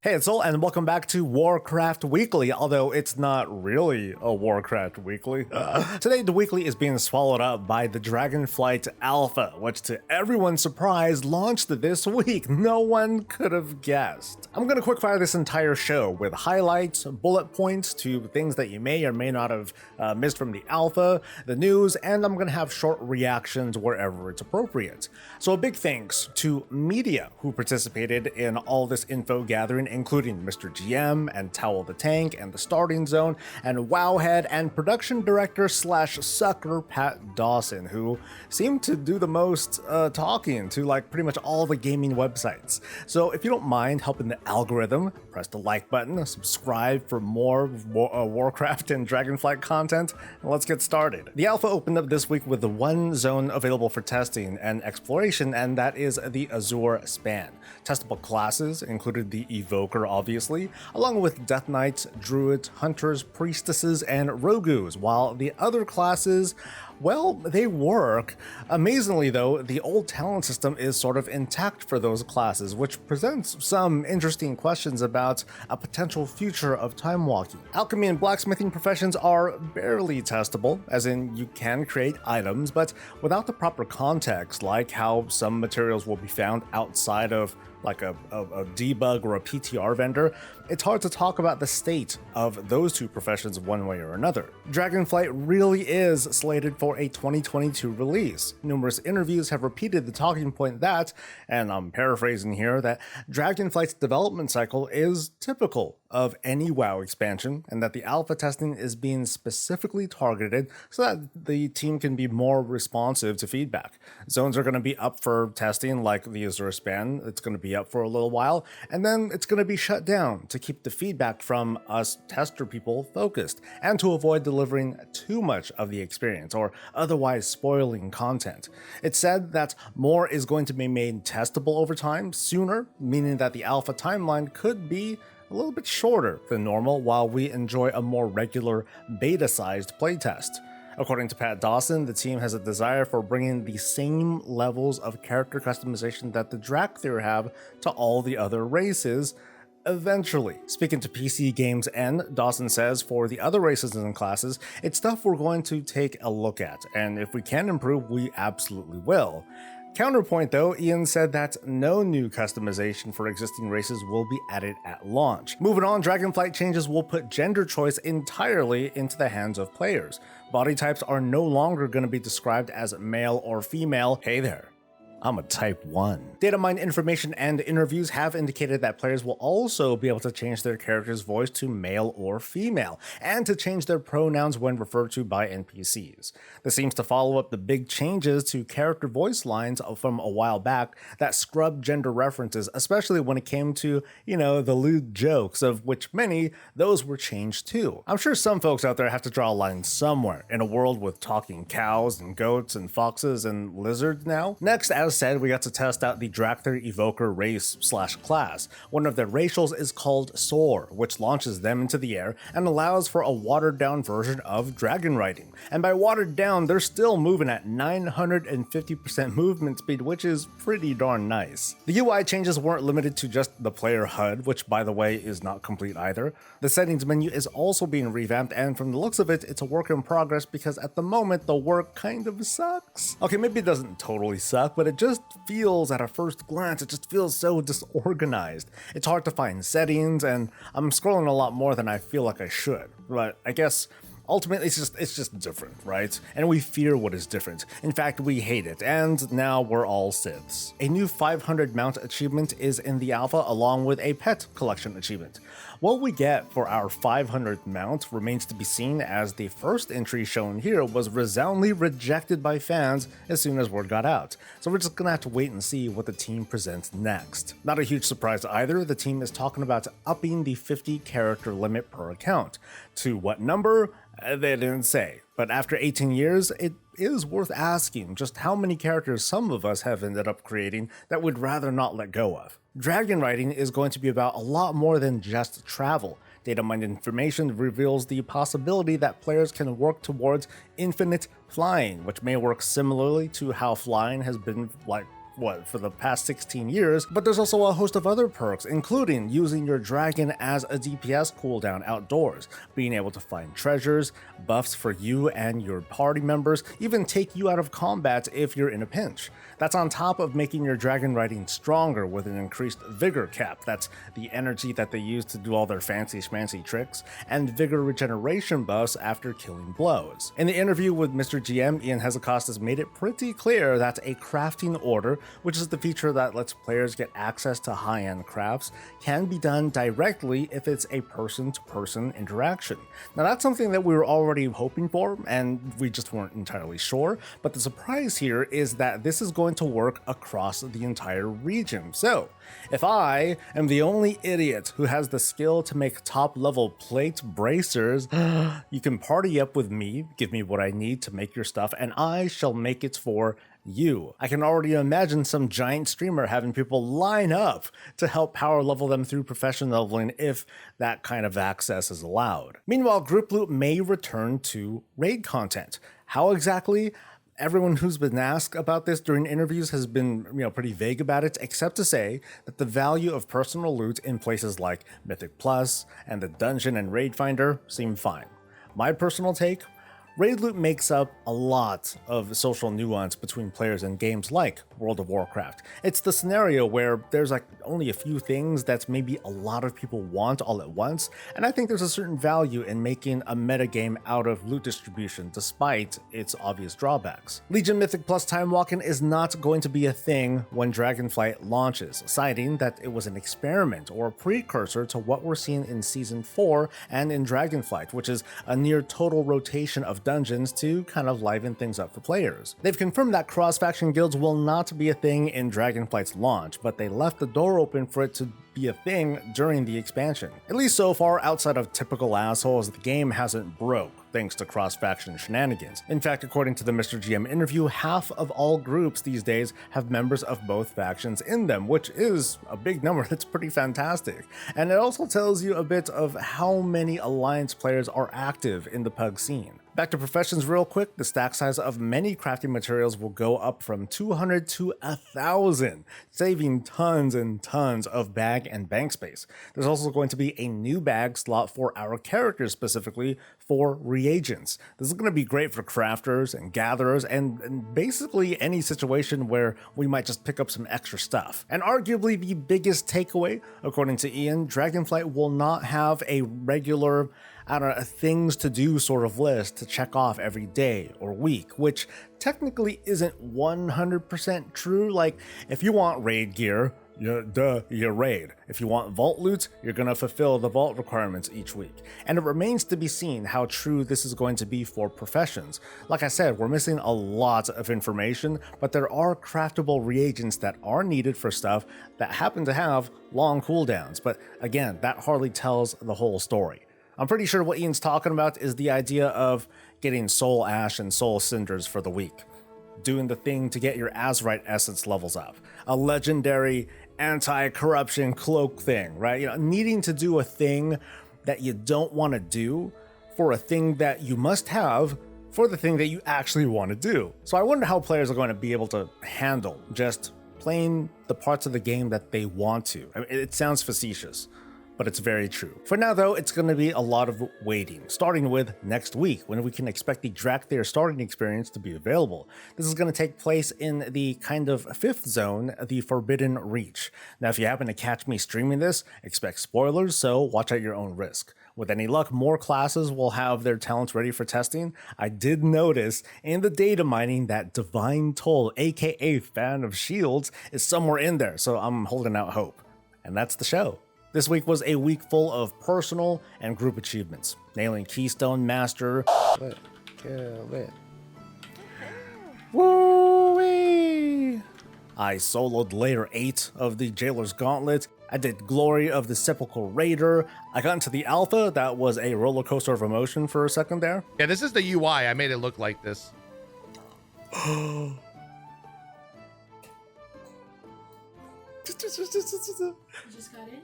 Hey, it's Soul, and welcome back to Warcraft Weekly, although it's not really a Warcraft Weekly. Today, the weekly is being swallowed up by the Dragonflight Alpha, which to everyone's surprise launched this week. No one could have guessed. I'm going to quickfire this entire show with highlights, bullet points to things that you may or may not have missed from the alpha, the news, and I'm going to have short reactions wherever it's appropriate. So a big thanks to media who participated in all this info gathering, including Mr. GM and Towel the Tank and the Starting Zone and Wowhead and production director slash sucker Pat Dawson, who seemed to do the most talking to like pretty much all the gaming websites. So if you don't mind helping the algorithm, press the like button, subscribe for more Warcraft and Dragonflight content, and let's get started. The alpha opened up this week with the one zone available for testing and exploration, and that is the Azure Span. Testable classes included the Evoker, obviously, along with Death Knights, Druids, Hunters, Priestesses, and Rogus, while the other classes, well, they work. Amazingly though, the old talent system is sort of intact for those classes, which presents some interesting questions about a potential future of time walking. Alchemy and blacksmithing professions are barely testable, as in you can create items, but without the proper context, like how some materials will be found outside of like a debug or a PTR vendor, it's hard to talk about the state of those two professions one way or another. Dragonflight really is slated for a 2022 release. Numerous interviews have repeated the talking point that, and I'm paraphrasing here, that Dragonflight's development cycle is typical of any WoW expansion, and that the alpha testing is being specifically targeted so that the team can be more responsive to feedback. Zones are going to be up for testing like the Azure Span. It's going to be up for a little while, and then it's going to be shut down to keep the feedback from us tester people focused, and to avoid delivering too much of the experience or otherwise spoiling content. It's said that more is going to be made testable over time sooner, meaning that the alpha timeline could be a little bit shorter than normal while we enjoy a more regular beta-sized playtest. According to Pat Dawson, the team has a desire for bringing the same levels of character customization that the Drakthir have to all the other races, eventually. Speaking to PC Games N, Dawson says for the other races and classes, it's stuff we're going to take a look at, and if we can improve, we absolutely will. Counterpoint though, Ian said that no new customization for existing races will be added at launch. Moving on, Dragonflight changes will put gender choice entirely into the hands of players. Body types are no longer going to be described as male or female. Hey there, I'm a type 1. Data mine information and interviews have indicated that players will also be able to change their character's voice to male or female, and to change their pronouns when referred to by NPCs. This seems to follow up the big changes to character voice lines from a while back that scrubbed gender references, especially when it came to, the lewd jokes, of which many, those were changed too. I'm sure some folks out there have to draw a line somewhere in a world with talking cows and goats and foxes and lizards now. Next, as said, we got to test out the Drakthir Evoker race/class. One of their racials is called Soar, which launches them into the air and allows for a watered down version of dragon riding. And by watered down, they're still moving at 950% movement speed, which is pretty darn nice. The UI changes weren't limited to just the player HUD, which by the way is not complete either. The settings menu is also being revamped, and from the looks of it, it's a work in progress because at the moment the work kind of sucks. Okay, maybe it doesn't totally suck, but it just feels, at a first glance, it just feels so disorganized. It's hard to find settings, and I'm scrolling a lot more than I feel like I should. But I guess ultimately it's just different, right? And we fear what is different. In fact, we hate it, and now we're all Siths. A new 500 mount achievement is in the alpha, along with a pet collection achievement. What we get for our 500th mount remains to be seen, as the first entry shown here was resoundingly rejected by fans as soon as word got out. So we're just gonna have to wait and see what the team presents next. Not a huge surprise either, the team is talking about upping the 50 character limit per account. To what number? They didn't say. But after 18 years, it is worth asking just how many characters some of us have ended up creating that we'd rather not let go of. Dragon riding is going to be about a lot more than just travel. Data mined information reveals the possibility that players can work towards infinite flying, which may work similarly to how flying has been for the past 16 years, but there's also a host of other perks, including using your dragon as a DPS cooldown outdoors, being able to find treasures, buffs for you and your party members, even take you out of combat if you're in a pinch. That's on top of making your dragon riding stronger with an increased vigor cap, that's the energy that they use to do all their fancy schmancy tricks, and vigor regeneration buffs after killing blows. In the interview with Mr. GM, Ian Hezekostas made it pretty clear that a crafting order, which is the feature that lets players get access to high-end crafts, can be done directly if it's a person-to-person interaction. Now that's something that we were already hoping for, and we just weren't entirely sure, but the surprise here is that this is going to work across the entire region. So, if I am the only idiot who has the skill to make top-level plate bracers, you can party up with me, give me what I need to make your stuff, and I shall make it for you. I can already imagine some giant streamer having people line up to help power level them through professional leveling if that kind of access is allowed. Meanwhile, group loot may return to raid content. How exactly? Everyone who's been asked about this during interviews has been, pretty vague about it, except to say that the value of personal loot in places like Mythic Plus and the Dungeon and Raid Finder seem fine. My personal take: raid loot makes up a lot of social nuance between players in games like World of Warcraft. It's the scenario where there's only a few things that maybe a lot of people want all at once, and I think there's a certain value in making a metagame out of loot distribution despite its obvious drawbacks. Legion Mythic Plus time walking is not going to be a thing when Dragonflight launches, citing that it was an experiment or a precursor to what we're seeing in Season 4 and in Dragonflight, which is a near total rotation of dungeons to kind of liven things up for players. They've confirmed that cross-faction guilds will not be a thing in Dragonflight's launch, but they left the door open for it to be a thing during the expansion. At least so far, outside of typical assholes, the game hasn't broke thanks to cross-faction shenanigans. In fact, according to the Mr. GM interview, half of all groups these days have members of both factions in them, which is a big number. That's pretty fantastic. And it also tells you a bit of how many Alliance players are active in the PUG scene. Back to professions real quick, the stack size of many crafting materials will go up from 200 to 1,000, saving tons and tons of bag and bank space. There's also going to be a new bag slot for our characters, specifically for reagents. This is going to be great for crafters and gatherers and basically any situation where we might just pick up some extra stuff. And arguably the biggest takeaway, according to Ian, Dragonflight will not have a regular a things to do sort of list to check off every day or week, which technically isn't 100% true. Like, if you want raid gear, you raid. If you want vault loot, you're gonna fulfill the vault requirements each week. And it remains to be seen how true this is going to be for professions. Like I said, we're missing a lot of information, but there are craftable reagents that are needed for stuff that happen to have long cooldowns. But again, that hardly tells the whole story. I'm pretty sure what Ian's talking about is the idea of getting Soul Ash and Soul Cinders for the week. Doing the thing to get your Azurite essence levels up. A legendary anti-corruption cloak thing, right? Needing to do a thing that you don't want to do for a thing that you must have for the thing that you actually want to do. So I wonder how players are going to be able to handle just playing the parts of the game that they want to. I mean, it sounds facetious, but it's very true. For now though, it's going to be a lot of waiting, starting with next week when we can expect the Drakthir starting experience to be available. This is going to take place in the kind of fifth zone, the Forbidden Reach. Now if you happen to catch me streaming this, expect spoilers, so watch at your own risk. With any luck, more classes will have their talents ready for testing. I did notice in the data mining that Divine Toll, aka Fan of Shields, is somewhere in there, so I'm holding out hope. And that's the show. This week was a week full of personal and group achievements, nailing Keystone Master. Woo-wee! I soloed Layer 8 of the Jailer's Gauntlet. I did Glory of the Sepulchral Raider. I got into the Alpha. That was a roller coaster of emotion for a second there. Yeah, this is the UI. I made it look like this. You just got in?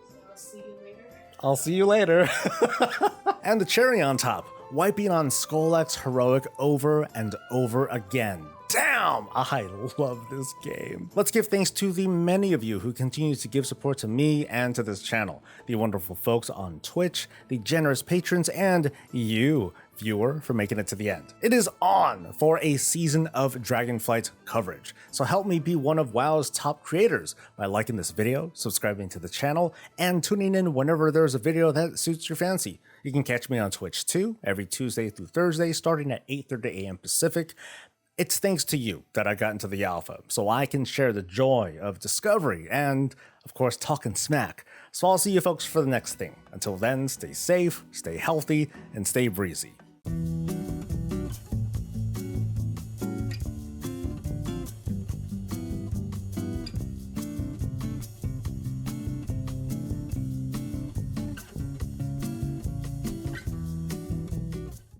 So I'll see you later. I'll see you later. And the cherry on top wiping on Skullx Heroic over and over again. Damn, I love this game. Let's give thanks to the many of you who continue to give support to me and to this channel, the wonderful folks on Twitch, the generous patrons, and you, viewer, for making it to the end. It is on for a season of Dragonflight coverage, so help me be one of WoW's top creators by liking this video, subscribing to the channel, and tuning in whenever there's a video that suits your fancy. You can catch me on Twitch too, every Tuesday through Thursday, starting at 8:30 a.m. Pacific. It's thanks to you that I got into the alpha, so I can share the joy of discovery and, of course, talking smack. So I'll see you folks for the next thing. Until then, stay safe, stay healthy, and stay breezy.